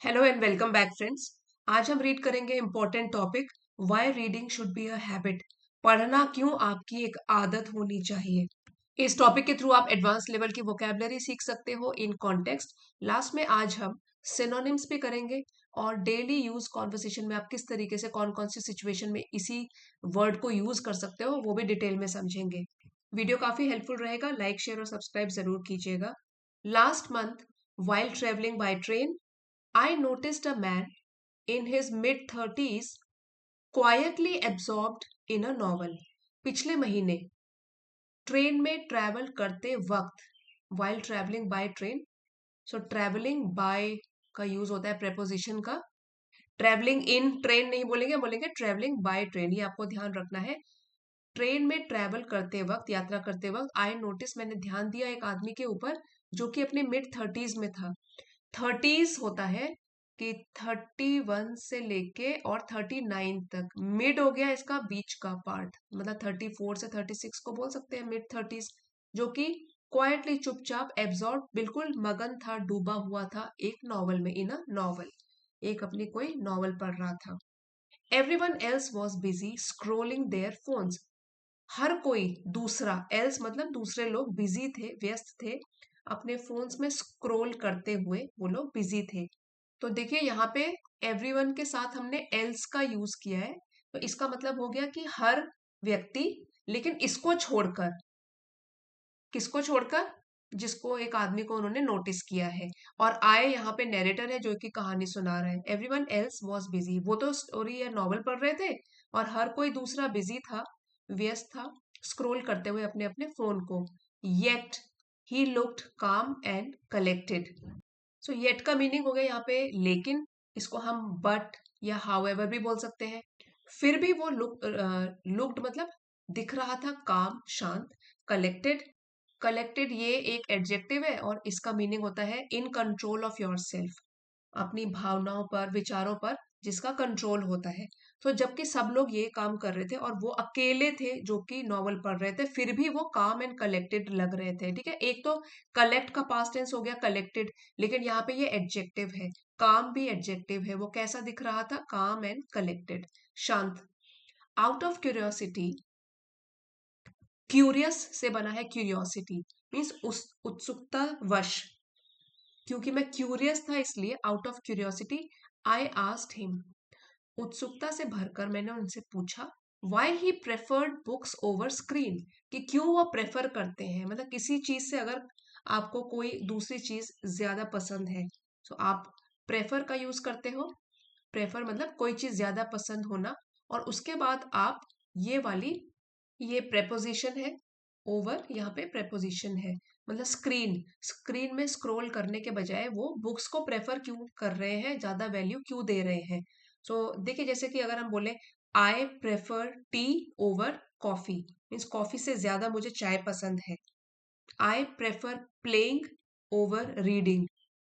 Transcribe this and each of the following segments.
Hello and welcome back friends. आज हम read करेंगे important topic why reading should be a habit. पढ़ना क्यों आपकी एक आदत होनी चाहिए। इस टॉपिक के थ्रू आप एडवांस लेवल की वोकेबलरी सीख सकते हो इन कॉन्टेक्स्ट। लास्ट में आज हम सिनोनिम्स भी करेंगे और डेली यूज कॉन्वर्सेशन में आप किस तरीके से कौन कौन सी सिचुएशन में इसी वर्ड को यूज कर सकते हो वो भी डिटेल में समझेंगे। वीडियो काफी हेल्पफुल रहेगा, लाइक शेयर और सब्सक्राइब जरूर कीजिएगा। Last month while traveling by train, I noticed a man in his mid 30s quietly absorbed in a novel. पिछले महीने ट्रेन में ट्रैवल करते वक्त while traveling by train, so traveling by का use होता है preposition का। ट्रैवलिंग इन ट्रेन नहीं बोलेंगे, बोलेंगे ट्रैवलिंग बाय ट्रेन, ये आपको ध्यान रखना है। ट्रेन में ट्रैवल करते वक्त, यात्रा करते वक्त आई नोटिस, मैंने ध्यान दिया एक आदमी के ऊपर जो कि अपने मिड 30s में था। 30s होता है कि 31 से लेके और 39 तक, मिड हो गया इसका बीच का पार्ट, मतलब 34 से 36 को बोल सकते हैं मिड 30s। जो कि क्वाइटली चुपचाप एब्जॉर्ब, बिल्कुल मगन था, डूबा हुआ था एक नॉवल में, इन अ नॉवल, एक अपनी कोई नॉवल पढ़ रहा था। Everyone else was busy scrolling their phones. हर कोई दूसरा, एल्स मतलब दूसरे लोग, बिजी थे, व्यस्त थे, अपने फोन्स में स्क्रोल करते हुए वो लोग बिजी थे। तो देखिए यहाँ पे एवरीवन के साथ हमने एल्स का यूज किया है, तो इसका मतलब हो गया कि हर व्यक्ति, लेकिन इसको छोड़कर, किसको छोड़कर, जिसको एक आदमी को उन्होंने नोटिस किया है। और आए यहाँ पे नैरेटर है जो कि कहानी सुना रहा है। एवरीवन एल्स वॉज बिजी, वो तो स्टोरी या नॉवल पढ़ रहे थे, और हर कोई दूसरा बिजी था, व्यस्त था, स्क्रोल करते हुए अपने अपने फोन को। येट ही लुक्ड काम एंड कलेक्टेड। सो येट का मीनिंग हो गया यहाँ पे लेकिन, इसको हम बट या हाउएवर भी बोल सकते हैं। फिर भी वो लुक्ड मतलब दिख रहा था काम, शांत। कलेक्टेड, कलेक्टेड ये एक एडजेक्टिव है और इसका मीनिंग होता है in control of your self, अपनी भावनाओं पर, विचारों पर जिसका कंट्रोल होता है। तो जबकि सब लोग ये काम कर रहे थे और वो अकेले थे जो कि नॉवल पढ़ रहे थे, फिर भी वो काम एंड कलेक्टेड लग रहे थे। ठीक है, एक तो कलेक्ट का पास्ट टेंस हो गया कलेक्टेड, लेकिन यहाँ पे ये एडजेक्टिव है, काम भी एडजेक्टिव है। वो कैसा दिख रहा था, काम एंड कलेक्टेड, शांत। आउट ऑफ क्यूरियोसिटी, क्यूरियस से बना है क्यूरियोसिटी, मीन्स उस उत्सुकता वश, क्योंकि मैं क्यूरियस था इसलिए out of curiosity I asked him, उत्सुकता से भरकर मैंने उनसे पूछा, why he preferred books over screen, कि क्यों वो प्रेफर करते हैं, मतलब किसी चीज से अगर आपको कोई दूसरी चीज ज्यादा पसंद है तो आप प्रेफर का यूज करते हो। प्रेफर मतलब कोई चीज ज्यादा पसंद होना, और उसके बाद आप ये वाली, ये प्रेपोजिशन है, ओवर यहाँ पे प्रेपोजिशन है, मतलब स्क्रीन, स्क्रीन में स्क्रॉल करने के बजाय वो बुक्स को प्रेफर क्यों कर रहे हैं, ज्यादा वैल्यू क्यों दे रहे हैं। सो देखिए, जैसे कि अगर हम बोले I prefer tea over coffee, means coffee से ज्यादा मुझे चाय पसंद है। I prefer playing over reading,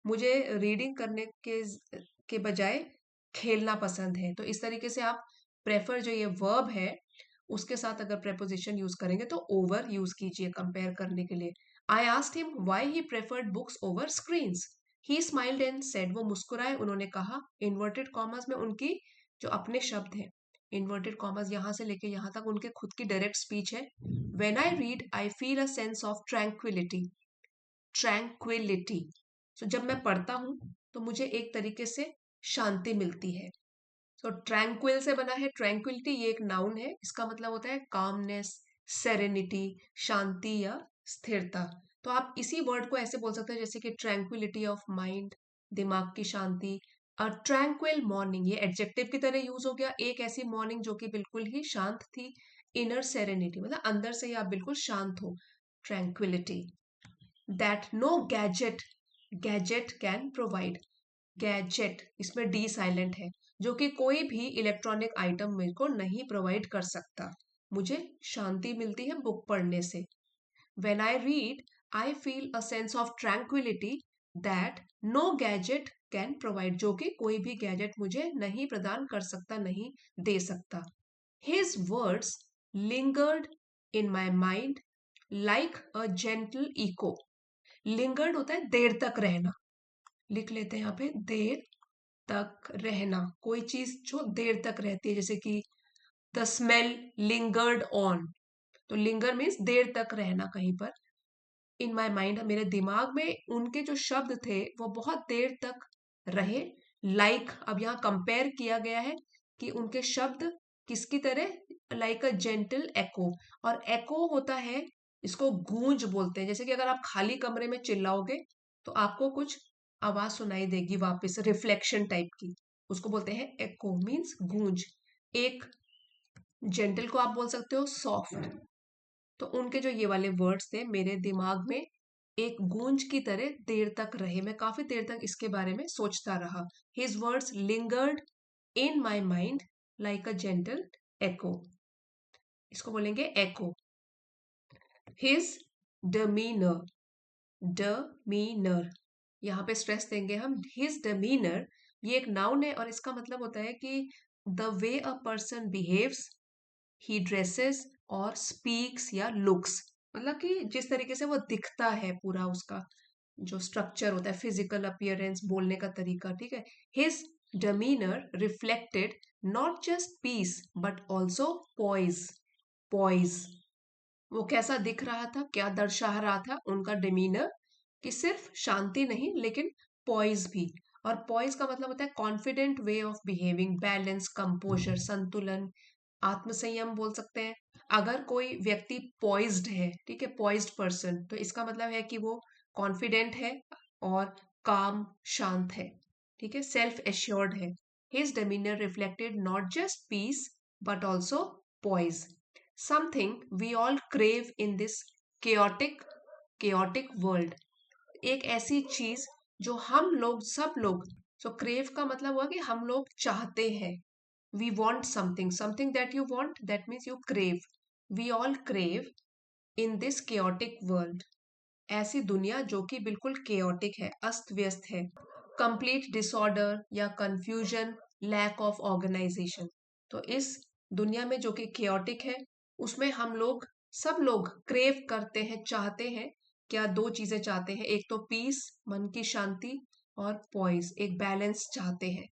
मुझे रीडिंग करने के बजाय खेलना पसंद है। तो इस तरीके से आप प्रेफर, जो ये वर्ब है, उसके साथ अगर प्रेपोजिशन यूज करेंगे तो ओवर यूज कीजिए कंपेयर करने के लिए। I asked him why he preferred books over screens. He smiled and said, वो मुस्कुराए, उन्होंने कहा, इन्वर्टेड कॉमर्स में उनकी जो अपने शब्द हैं, इन्वर्टेड कॉमर्स यहाँ से लेके यहाँ तक उनके खुद की डायरेक्ट स्पीच है। When I read I feel a sense of tranquillity, tranquillity, so जब मैं पढ़ता हूँ तो मुझे एक तरीके से शांति मिलती है। तो ट्रैंक्विल से बना है, ट्रैंक्विलिटी ये एक नाउन है, इसका मतलब होता है कामनेस, सेरेनिटी, शांति या स्थिरता। तो आप इसी वर्ड को ऐसे बोल सकते हैं जैसे कि ट्रैंक्विलिटी ऑफ माइंड, दिमाग की शांति। अ ट्रैंक्विल मॉर्निंग ये एडजेक्टिव की तरह यूज हो गया, एक ऐसी मॉर्निंग जो कि बिल्कुल ही शांत थी। इनर सेरेनिटी मतलब अंदर से ही आप बिल्कुल शांत हो, tranquillity. That no gadget, gadget can provide, gadget इसमें डी साइलेंट है, जो कि कोई भी इलेक्ट्रॉनिक आइटम मेरे को नहीं प्रोवाइड कर सकता। मुझे शांति मिलती है बुक पढ़ने से। When I read I feel a sense of tranquillity that no gadget can provide, जो कि कोई भी गैजेट मुझे नहीं प्रदान कर सकता, नहीं दे सकता। His words lingered in my mind like a gentle echo. Lingered होता है देर तक रहना, लिख लेते हैं यहाँ पे देर तक रहना, कोई चीज जो देर तक रहती है, जैसे कि द स्मेल लिंगर्ड ऑन। तो लिंगर मीन्स देर तक रहना कहीं पर। इन माई माइंड, मेरे दिमाग में उनके जो शब्द थे वो बहुत देर तक रहे। लाइक अब यहाँ कंपेयर किया गया है कि उनके शब्द किसकी तरह, लाइक अ जेंटल एको। और एको होता है, इसको गूंज बोलते हैं। जैसे कि अगर आप खाली कमरे में चिल्लाओगे तो आपको कुछ आवाज सुनाई देगी वापस, रिफ्लेक्शन टाइप की, उसको बोलते हैं एको, मीन्स गूंज। एक जेंटल को आप बोल सकते हो सॉफ्ट। तो उनके जो ये वाले वर्ड्स थे मेरे दिमाग में एक गूंज की तरह देर तक रहे, मैं काफी देर तक इसके बारे में सोचता रहा। His words lingered in my mind like a gentle echo, इसको बोलेंगे एको। हिज डमीनर, डमीनर, यहाँ पे स्ट्रेस देंगे हम। हिज डमीनर, ये एक नाउन है और इसका मतलब होता है कि the way a person behaves, he dresses और स्पीक्स या लुक्स, मतलब कि जिस तरीके से वो दिखता है, पूरा उसका जो स्ट्रक्चर होता है, फिजिकल अपीयरेंस, बोलने का तरीका, ठीक है। His demeanour reflected not just peace but also poise, poise, वो कैसा दिख रहा था, क्या दर्शा रहा था उनका डिमीनर, कि सिर्फ शांति नहीं लेकिन पॉइज भी। और पॉइज का मतलब होता है confident way of behaving, balance, composer, संतुलन, आत्मसंयम बोल सकते हैं। अगर कोई व्यक्ति पॉइज्ड है, ठीक है, पॉइज्ड पर्सन, तो इसका मतलब है कि वो कॉन्फिडेंट है और काम, शांत है, ठीक है, सेल्फ एश्योर्ड है। His demeanour reflected not just peace but also poise, something we all crave in this chaotic world। एक ऐसी चीज जो हम लोग, सब लोग, so crave का मतलब हुआ कि हम लोग चाहते हैं। we want something, something that you want, that means you crave। we all crave in this chaotic world, ऐसी दुनिया जो कि बिल्कुल chaotic है, अस्त व्यस्त है, कंप्लीट डिसऑर्डर या कंफ्यूजन, लैक ऑफ ऑर्गेनाइजेशन। तो इस दुनिया में जो कि chaotic है, उसमें हम लोग, सब लोग क्रेव करते हैं, चाहते हैं। क्या दो चीजें चाहते हैं, एक तो पीस, मन की शांति, और पॉइज, एक बैलेंस चाहते हैं,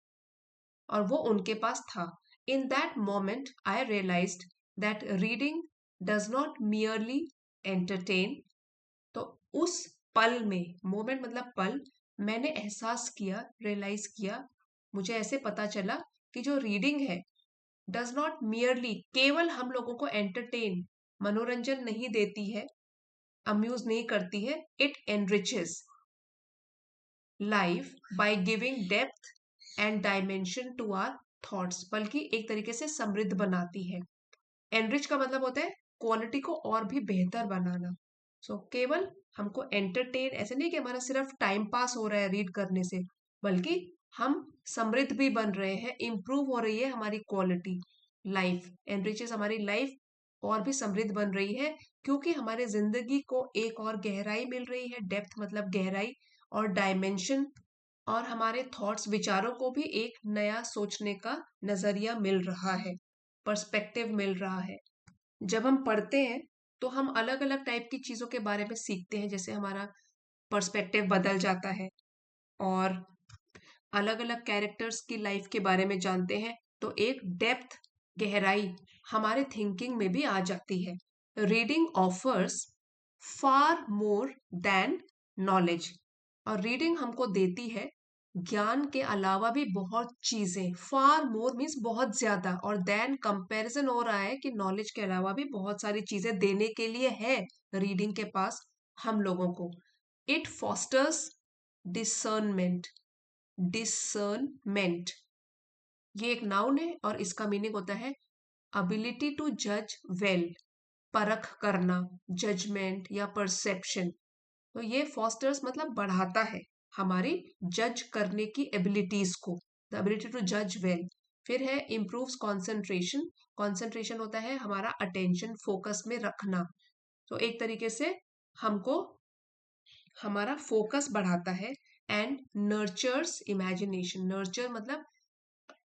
और वो उनके पास था। In that moment I realised that reading does not merely entertain. तो उस पल में, मोमेंट मतलब पल, मैंने एहसास किया, रियलाइज किया, मुझे ऐसे पता चला कि जो रीडिंग है डज नॉट मियरली, केवल हम लोगों को एंटरटेन, मनोरंजन नहीं देती है, अम्यूज नहीं करती है, it enriches life by giving depth and dimension to our thoughts, बल्कि एक तरीके से समृद्ध बनाती है। एनरिच का मतलब होता है क्वालिटी को और भी बेहतर बनाना। सो केवल हमको एंटरटेन, ऐसे नहीं कि हमारा सिर्फ टाइम पास हो रहा है रीड करने से, बल्कि हम समृद्ध भी बन रहे हैं, इम्प्रूव हो रही है हमारी क्वालिटी, लाइफ एनरिचेस, हमारी लाइफ और भी समृद्ध बन रही है, क्योंकि हमारे जिंदगी को एक और गहराई मिल रही है, डेप्थ मतलब गहराई, और डायमेंशन, और हमारे थॉट्स, विचारों को भी एक नया सोचने का नजरिया मिल रहा है, पर्सपेक्टिव मिल रहा है। जब हम पढ़ते हैं तो हम अलग अलग टाइप की चीजों के बारे में सीखते हैं, जैसे हमारा पर्सपेक्टिव बदल जाता है, और अलग अलग कैरेक्टर्स की लाइफ के बारे में जानते हैं, तो एक डेप्थ, गहराई हमारे थिंकिंग में भी आ जाती है। रीडिंग ऑफर्स फार मोर देन नॉलेज, और रीडिंग हमको देती है ज्ञान के अलावा भी बहुत चीजें। फार मोर मीन्स बहुत ज्यादा, और देन कंपैरिजन हो रहा है कि नॉलेज के अलावा भी बहुत सारी चीजें देने के लिए है रीडिंग के पास हम लोगों को। इट फॉस्टर्स डिसर्नमेंट, डिसर्नमेंट, ये एक नाउन है और इसका मीनिंग होता है अबिलिटी टू जज वेल, परख करना, जजमेंट या परसेप्शन। तो ये फॉस्टर्स मतलब बढ़ाता है हमारी जज करने की एबिलिटीज को, द एबिलिटी टू जज वेल। फिर है इम्प्रूव्स कंसंट्रेशन, कंसंट्रेशन होता है हमारा अटेंशन, फोकस में रखना। तो एक तरीके से हमको हमारा फोकस बढ़ाता है। एंड नर्चर्स इमेजिनेशन, नर्चर मतलब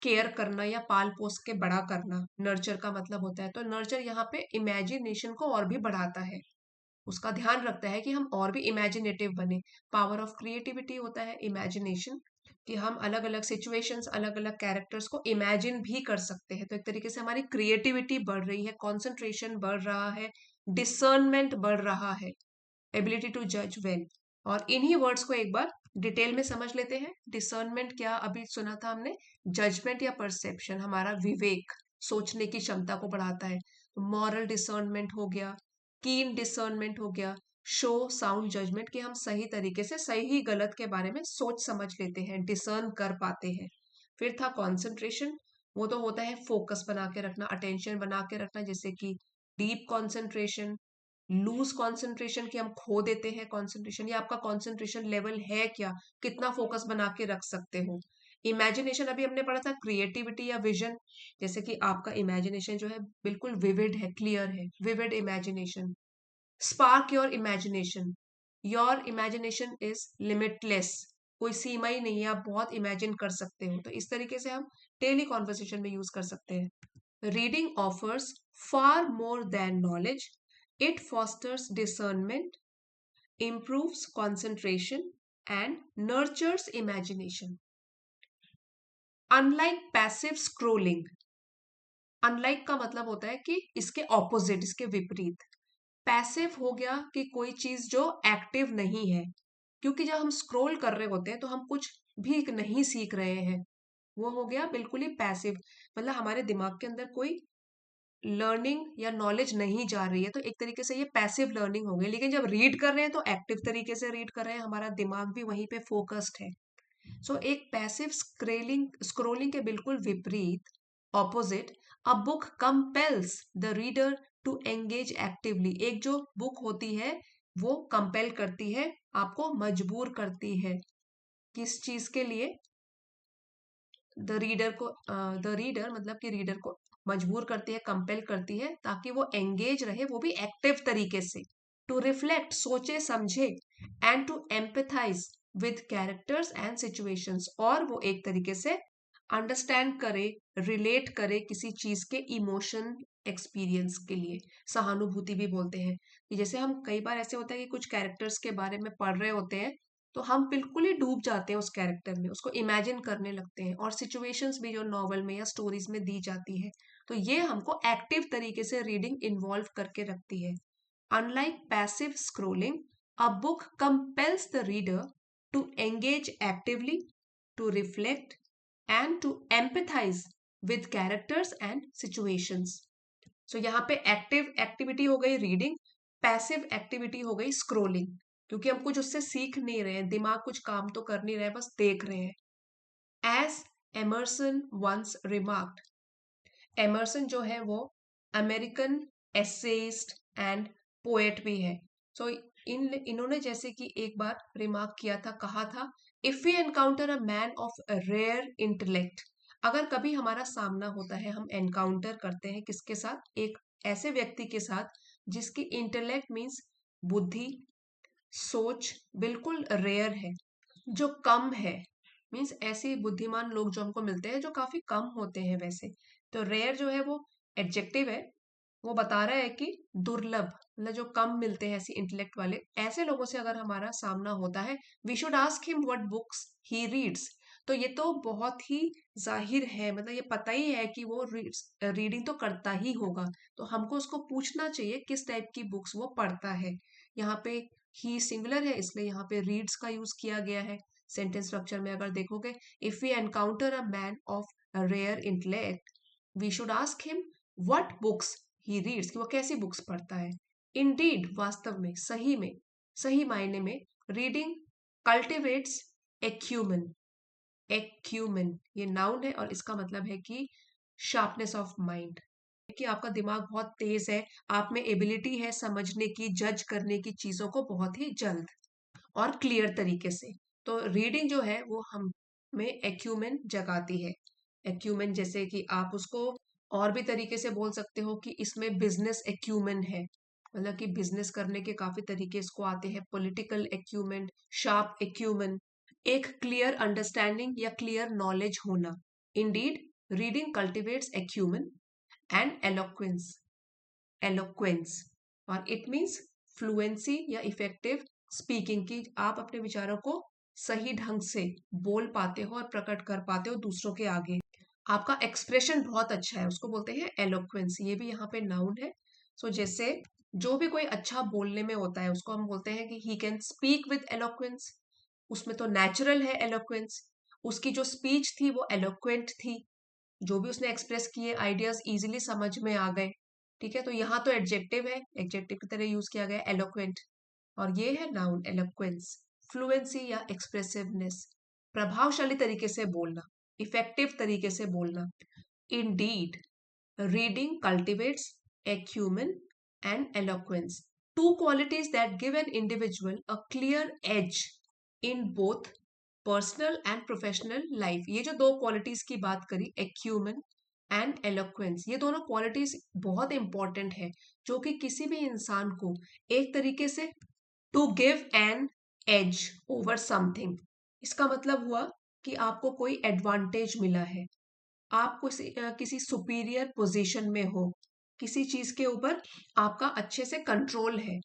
केयर करना या पाल पोस के बड़ा करना, नर्चर का मतलब होता है। तो नर्चर यहाँ पे इमेजिनेशन को और भी बढ़ाता है, उसका ध्यान रखता है कि हम और भी इमेजिनेटिव बने। पावर ऑफ क्रिएटिविटी होता है इमेजिनेशन। कि हम अलग अलग सिचुएशंस, अलग अलग कैरेक्टर्स को इमेजिन भी कर सकते हैं। तो एक तरीके से हमारी क्रिएटिविटी बढ़ रही है, कंसंट्रेशन बढ़ रहा है, डिसर्नमेंट बढ़ रहा है, एबिलिटी टू जज वेल। और इन्हीं वर्ड्स को एक बार डिटेल में समझ लेते हैं। डिसर्नमेंट क्या अभी सुना था हमने? जजमेंट या परसेप्शन, हमारा विवेक, सोचने की क्षमता को बढ़ाता है। मॉरल डिसर्नमेंट हो गया, कीन डिसर्नमेंट हो गया, शो साउंड जजमेंट, कि हम सही तरीके से सही गलत के बारे में सोच समझ लेते हैं, डिसर्न कर पाते हैं। फिर था कॉन्सेंट्रेशन, वो तो होता है फोकस बना के रखना, अटेंशन बना के रखना, जैसे कि डीप कॉन्सेंट्रेशन, लूज कॉन्सेंट्रेशन, कि हम खो देते हैं कॉन्सेंट्रेशन, या आपका कॉन्सेंट्रेशन लेवल है क्या, कितना फोकस बना के रख सकते हो। इमेजिनेशन अभी हमने पढ़ा था, क्रिएटिविटी या विजन, जैसे कि आपका इमेजिनेशन जो है बिल्कुल विविड है, क्लियर है, vivid imagination. Spark your imagination is limitless, कोई सीमा ही नहीं है, आप बहुत इमेजिन कर सकते हो। तो इस तरीके से हम डेली कॉन्वर्सेशन में यूज कर सकते हैं। Reading offers far more than knowledge, it fosters discernment, improves concentration and nurtures imagination. Unlike passive scrolling, unlike का मतलब होता है कि इसके ऑपोजिट, इसके विपरीत। पैसिव हो गया कि कोई चीज जो एक्टिव नहीं है, क्योंकि जब हम स्क्रोल कर रहे होते हैं तो हम कुछ भी नहीं सीख रहे हैं, वो हो गया बिल्कुल ही पैसिव, मतलब हमारे दिमाग के अंदर कोई लर्निंग या नॉलेज नहीं जा रही है, तो एक तरीके से ये पैसिव लर्निंग हो गई। लेकिन जब रीड कर रहे हैं तो एक्टिव तरीके से रीड कर रहे हैं, हमारा दिमाग भी वहीं पे फोकस्ड है। सो एक पैसिव स्क्रोलिंग के बिल्कुल विपरीत, opposite, a book compels the reader to engage actively, एक जो बुक होती है वो कंपेल करती है, आपको मजबूर करती है, किस चीज के लिए? द रीडर मतलब कि रीडर को मजबूर करती है, कंपेल करती है, ताकि वो एंगेज रहे, वो भी एक्टिव तरीके से। टू रिफ्लेक्ट, सोचे समझे, and to empathise with characters and situations, और वो एक तरीके से अंडरस्टैंड करे, रिलेट करे किसी चीज के इमोशन एक्सपीरियंस के लिए। सहानुभूति भी बोलते हैं, कि जैसे हम कई बार ऐसे होता है कि कुछ कैरेक्टर्स के बारे में पढ़ रहे होते हैं, तो हम बिल्कुल ही डूब जाते हैं उस कैरेक्टर में, उसको इमेजिन करने लगते हैं, और सिचुएशंस भी जो नॉवल में या स्टोरीज में दी जाती है, तो ये हमको एक्टिव तरीके से रीडिंग इन्वॉल्व करके रखती है। Unlike passive scrolling, a book compels the reader to engage actively, to reflect and to empathise with characters and situations. So यहाँ पे एक्टिव एक्टिविटी हो गई रीडिंग, पैसिव एक्टिविटी हो गई स्क्रोलिंग, क्योंकि हम कुछ उससे सीख नहीं रहे हैं, दिमाग कुछ काम तो कर नहीं रहा है, बस देख रहे हैं। As Emerson once remarked, Emerson जो है वो अमेरिकन एसेइस्ट एंड पोएट भी है। सो इन्होंने जैसे कि एक बार रिमार्क किया था, कहा था, if we encounter a man of rare intellect, अगर कभी हमारा सामना होता है, हम एनकाउंटर करते हैं किसके साथ? एक ऐसे व्यक्ति के साथ जिसकी इंटेलेक्ट मीन्स बुद्धि, सोच बिल्कुल रेयर है, जो कम है, मीन्स ऐसे बुद्धिमान लोग जो हमको मिलते हैं जो काफी कम होते हैं वैसे। तो रेयर जो है वो एडजेक्टिव है, वो बता रहा है कि दुर्लभ, मतलब जो कम मिलते हैं ऐसे इंटेलेक्ट वाले, ऐसे लोगों से अगर हमारा सामना होता है, we should ask him what books he reads. तो ये तो बहुत ही जाहिर है, मतलब ये पता ही है कि वो रीडिंग तो करता ही होगा, तो हमको उसको पूछना चाहिए किस टाइप की बुक्स वो पढ़ता है। यहाँ पे ही सिंगुलर है, इसलिए यहाँ पे रीड्स का यूज किया गया है। सेंटेंस स्ट्रक्चर में अगर देखोगे, if we encounter a man of rare intellect, we should ask him what books he reads, कि वो कैसी बुक्स पढ़ता है। इंडीड, वास्तव में, सही में, सही मायने में, रीडिंग कल्टिवेट्स एक्यूमेन। एक्यूमेन ये नाउन है, और इसका मतलब है कि शार्पनेस ऑफ माइंड, कि आपका दिमाग बहुत तेज है, आप में एबिलिटी है समझने की, जज करने की चीजों को बहुत ही जल्द और क्लियर तरीके से। तो रीडिंग जो है वो हम में एक्यूमेन जगाती है। एक्यूमेन जैसे कि आप उसको और भी तरीके से बोल सकते हो कि इसमें बिजनेस एक्यूमेन है, मतलब कि बिजनेस करने के काफी तरीके इसको आते हैं। पॉलिटिकल एक्यूमेन, शार्प एक्यूमेन, एक क्लियर अंडरस्टैंडिंग या क्लियर नॉलेज होना। Indeed, reading cultivates acumen and eloquence, eloquence, और इट मीन्स फ्लुएंसी या इफेक्टिव स्पीकिंग, की आप अपने विचारों को सही ढंग से बोल पाते हो और प्रकट कर पाते हो दूसरों के आगे। आपका एक्सप्रेशन बहुत अच्छा है, उसको बोलते हैं एलोक्वेंस। ये भी यहाँ पे नाउन है। सो जैसे जो भी कोई अच्छा बोलने में होता है उसको हम बोलते हैं कि he can speak with eloquence. उसमें तो नेचुरल है एलोक्वेंस। उसकी जो स्पीच थी वो एलोक्वेंट थी। जो भी उसने एक्सप्रेस किए आइडियाज इजीली समझ में आ गए। ठीक है, तो यहाँ तो एडजेक्टिव है, एडजेक्टिव की तरह यूज किया गया एलोक्वेंट। और ये है नाउन एलोक्वेंस। फ्लुएंसी या एक्सप्रेसिवनेस, प्रभावशाली तरीके से बोलना, इफेक्टिव तरीके से बोलना। Indeed, reading cultivates acumen and eloquence, two qualities that give an individual a clear edge in both personal and professional life. ये जो दो क्वालिटीज की बात करी, एक्यूमेन एंड एलोक्वेंस, ये दोनों क्वालिटीज बहुत इंपॉर्टेंट है जो कि किसी भी इंसान को एक तरीके से to give an edge over something. इसका मतलब हुआ कि आपको कोई एडवांटेज मिला है, आप किसी सुपीरियर पोजीशन में हो, किसी चीज के ऊपर आपका अच्छे से कंट्रोल है।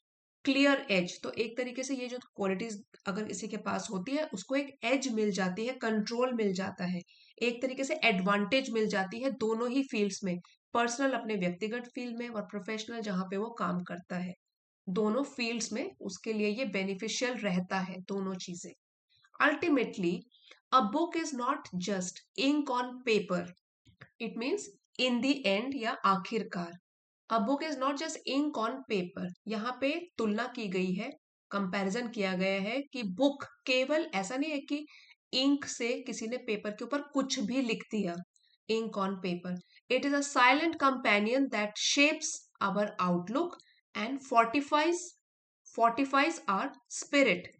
क्लियर एज, तो एक तरीके से ये जो क्वालिटीज अगर किसी के पास होती है उसको एक एज मिल जाती है, कंट्रोल मिल जाता है, एक तरीके से एडवांटेज मिल जाती है दोनों ही फील्ड्स में। पर्सनल अपने व्यक्तिगत फील्ड में और प्रोफेशनल जहां पे वो काम करता है, दोनों फील्ड्स में उसके लिए ये बेनिफिशियल रहता है दोनों चीजें। Ultimately a book is not just ink on paper, it means in the end या आखिरकार। A book is not just ink on paper, यहाँ पे तुलना की गई है, कंपैरिजन किया गया है कि बुक केवल ऐसा नहीं है कि इंक से किसी ने पेपर के ऊपर कुछ भी लिख दिया। Ink on paper, it is a silent companion that shapes our outlook and fortifies our spirit.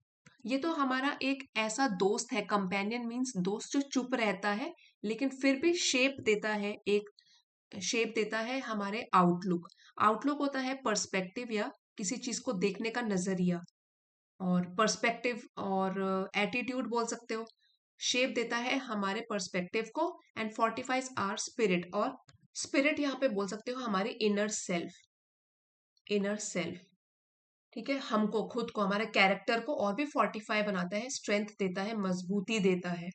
ये तो हमारा एक ऐसा दोस्त है, कंपेनियन मीन्स दोस्त जो चुप रहता है लेकिन फिर भी शेप देता है, एक शेप देता है हमारे आउटलुक। आउटलुक होता है पर्सपेक्टिव या किसी चीज को देखने का नजरिया, और पर्सपेक्टिव और एटीट्यूड बोल सकते हो। शेप देता है हमारे पर्सपेक्टिव को एंड फोर्टिफाइज आवर स्पिरिट, और स्पिरिट यहाँ पे बोल सकते हो हमारे इनर सेल्फ। इनर सेल्फ, ठीक है, हमको खुद को, हमारे कैरेक्टर को और भी फोर्टिफाई बनाता है, स्ट्रेंथ देता है, मजबूती देता है।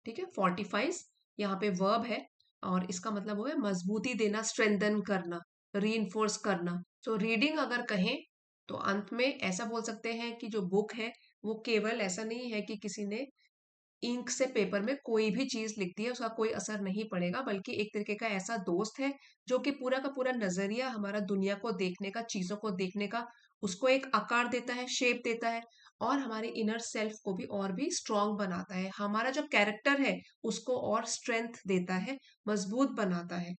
ठीक है, फोर्टिफाइज यहाँ पे वर्ब है और इसका मतलब हो गया मजबूती देना, स्ट्रेंथन करना, रीइंफोर्स करना। तो रीडिंग अगर कहें तो अंत में ऐसा बोल सकते हैं कि जो बुक है वो केवल ऐसा नहीं है कि किसी ने इंक से पेपर में कोई भी चीज लिख दी है उसका कोई असर नहीं पड़ेगा, बल्कि एक तरीके का ऐसा दोस्त है जो कि पूरा का पूरा नजरिया हमारा दुनिया को देखने का, चीजों को देखने का, उसको एक आकार देता है, शेप देता है, और हमारे इनर सेल्फ को भी और भी स्ट्रांग बनाता है, हमारा जो कैरेक्टर है उसको और स्ट्रेंथ देता है, मजबूत बनाता है।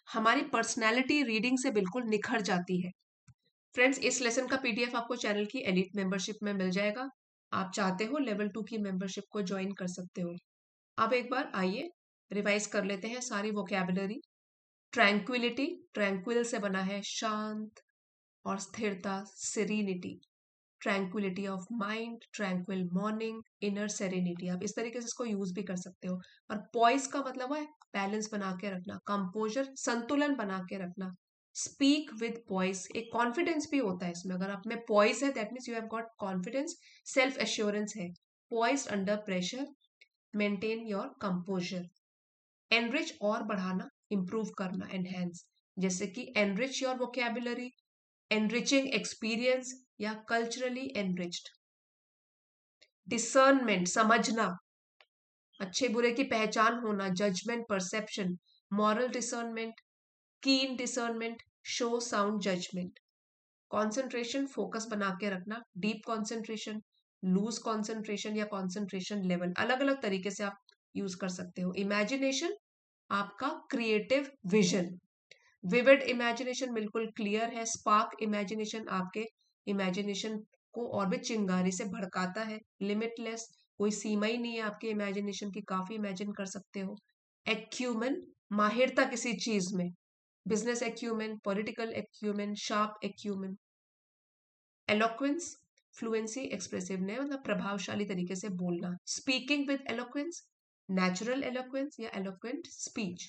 हमारी पर्सनैलिटी रीडिंग से बिल्कुल निखर जाती है। फ्रेंड्स, इस लेसन का पीडीएफ आपको चैनल की एलिट मेंबरशिप में मिल जाएगा। आप चाहते हो लेवल 2 की मेंबरशिप को ज्वाइन कर सकते हो। अब एक बार आइए रिवाइज कर लेते हैं सारी वोकैबुलरी। ट्रैंक्विलिटी, ट्रैंक्विल से बना है शांत और स्थिरता, serenity. Tranquillity of mind, tranquil morning, inner serenity, आप इस तरीके से इसको यूज भी कर सकते हो। और पॉइस का मतलब है बैलेंस बना के रखना, कंपोजर, संतुलन बना के रखना। स्पीक विद पॉइस, एक कॉन्फिडेंस भी होता है इसमें, अगर आप में पॉइस है that means you have got confidence, self assurance है। Poised under pressure, maintain your composure. Enrich, और बढ़ाना, इंप्रूव करना, एनहेंस, जैसे कि enrich your vocabulary, enriching experience, या कल्चरली एनरिच्ड। डिसर्नमेंट, समझना, अच्छे बुरे की पहचान होना, judgement, perception, moral discernment, keen discernment, show sound judgement. Concentration, focus बना के रखना, डीप कॉन्सेंट्रेशन, लूज कॉन्सेंट्रेशन या कॉन्सेंट्रेशन लेवल, अलग अलग तरीके से आप यूज कर सकते हो। इमेजिनेशन, आपका क्रिएटिव विजन, विविड इमेजिनेशन बिल्कुल क्लियर है। स्पार्क इमेजिनेशन, आपके इमेजिनेशन को और भी चिंगारी से भड़काता है। लिमिटलेस, कोई सीमा ही नहीं है आपके इमेजिनेशन की, काफी इमेजिन कर सकते हो। एक्यूमेन, माहिरता किसी चीज में, business acumen, political acumen, sharp acumen. Eloquence, fluency, expressiveness, मतलब प्रभावशाली तरीके से बोलना। Speaking with eloquence, natural eloquence या एलोक्वेंट स्पीच।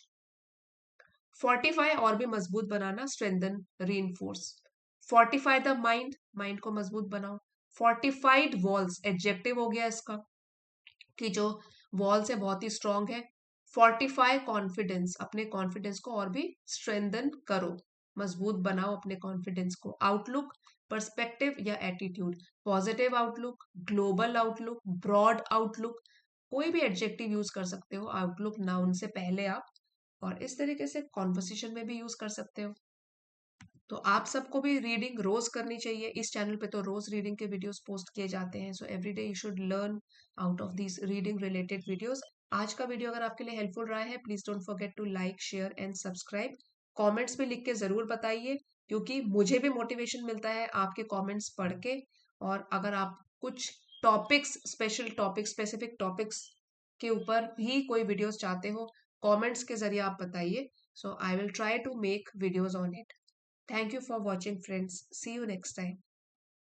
फोर्टिफाई, और भी मजबूत बनाना, strengthen, reinforce. Fortify the mind, mind को मजबूत बनाओ। फोर्टिफाइड वॉल्स एडजेक्टिव हो गया इसका, कि जो वॉल्स है बहुत ही स्ट्रांग है। फोर्टिफाई कॉन्फिडेंस, अपने कॉन्फिडेंस को और भी स्ट्रेंथन करो, मजबूत बनाओ अपने कॉन्फिडेंस को। आउटलुक, पर्सपेक्टिव या attitude, positive outlook, global outlook, broad outlook, कोई भी एडजेक्टिव यूज कर सकते हो आउटलुक नाउन से पहले आप, और इस तरीके से कॉन्वर्सेशन में भी यूज कर सकते हो। तो आप सबको भी रीडिंग रोज करनी चाहिए। इस चैनल पे तो रोज रीडिंग के वीडियोस पोस्ट किए जाते हैं, so every day you should learn out of these reading related videos. आज का वीडियो अगर आपके लिए हेल्पफुल रहा है, please don't forget to like, share and subscribe. Comments में लिख के जरूर बताइए, क्योंकि मुझे भी मोटिवेशन मिलता है आपके कमेंट्स पढ़ के। और अगर आप कुछ topics, special topics, specific topics के ऊपर भी कोई वीडियोस चाहते हो, कमेंट्स के जरिए आप बताइए, so I will try to make videos on it. Thank you for watching, friends. See you next time.